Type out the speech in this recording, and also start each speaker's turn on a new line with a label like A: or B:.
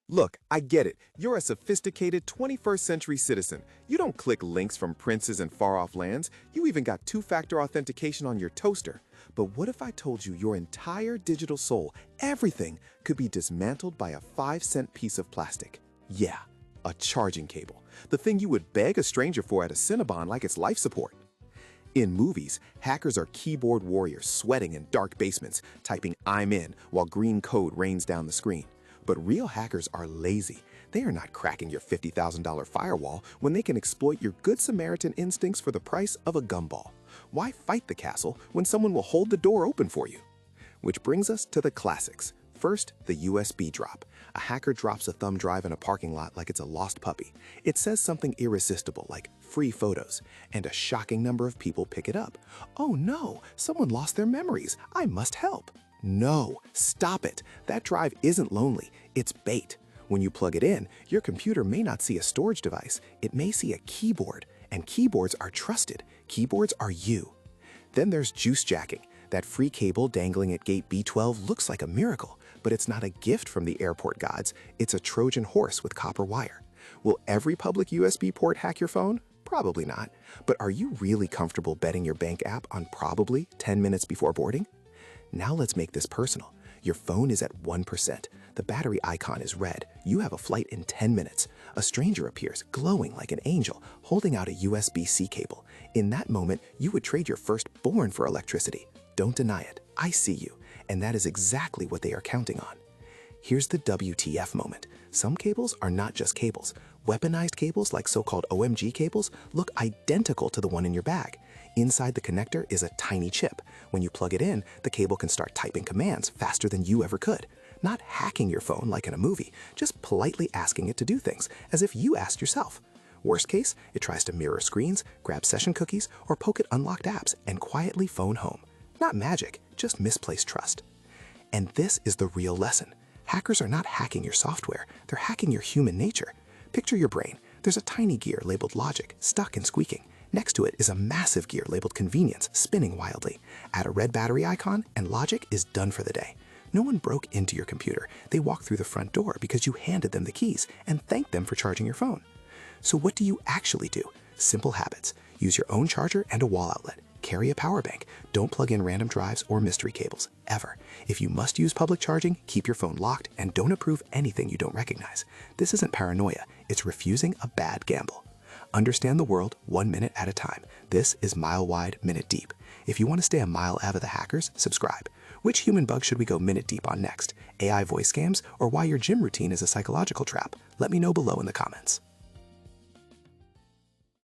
A: Look, I get it. You're a sophisticated 21st century citizen. You don't click links from princes and far-off lands. You even got two-factor authentication on your toaster. But what if I told you your entire digital soul, everything, could be dismantled by a 5-cent piece of plastic? Yeah, a charging cable. The thing you would beg a stranger for at a Cinnabon like it's life support. In movies, hackers are keyboard warriors sweating in dark basements, typing "I'm in" while green code rains down the screen. But real hackers are lazy. They are not cracking your $50,000 firewall when they can exploit your Good Samaritan instincts for the price of a gumball. Why fight the castle when someone will hold the door open for you? Which brings us to the classics. First, the USB drop. A hacker drops a thumb drive in a parking lot like it's a lost puppy. It says something irresistible like "free photos," and a shocking number of people pick it up. Oh no, someone lost their memories. I must help. No, stop it. That drive isn't lonely, it's bait. When you plug it in, your computer may not see a storage device, it may see a keyboard, and keyboards are trusted. Keyboards are you. Then there's juice jacking. That free cable dangling at gate B12 looks like a miracle, but it's not a gift from the airport gods, it's a Trojan horse with copper wire. Will every public USB port hack your phone? Probably not. But are you really comfortable betting your bank app on probably 10 minutes before boarding? Now let's make this personal. Your phone is at 1%. The battery icon is red. You have a flight in 10 minutes. A stranger appears, glowing like an angel, holding out a USB-C cable. In that moment, you would trade your firstborn for electricity. Don't deny it. I see you. And that is exactly what they are counting on. Here's the WTF moment. Some cables are not just cables. Weaponized cables, like so-called O.MG cables, look identical to the one in your bag. Inside the connector is a tiny chip. When you plug it in, the cable can start typing commands faster than you ever could. Not hacking your phone like in a movie, just politely asking it to do things, as if you asked yourself. Worst case, it tries to mirror screens, grab session cookies, or poke at unlocked apps and quietly phone home. Not magic, just misplaced trust. And this is the real lesson. Hackers are not hacking your software, they're hacking your human nature. Picture your brain. There's a tiny gear labeled logic, stuck and squeaking. Next to it is a massive gear labeled convenience, spinning wildly. Add a red battery icon, and logic is done for the day. No one broke into your computer. They walked through the front door because you handed them the keys and thanked them for charging your phone. So what do you actually do? Simple habits. Use your own charger and a wall outlet. Carry a power bank. Don't plug in random drives or mystery cables, ever. If you must use public charging, keep your phone locked and don't approve anything you don't recognize. This isn't paranoia, it's refusing a bad gamble. Understand the world 1 minute at a time. This is Mile Wide, Minute Deep. If you want to stay a mile ahead of the hackers, subscribe. Which human bug should we go minute deep on next? AI voice scams or why your gym routine is a psychological trap? Let me know below in the comments.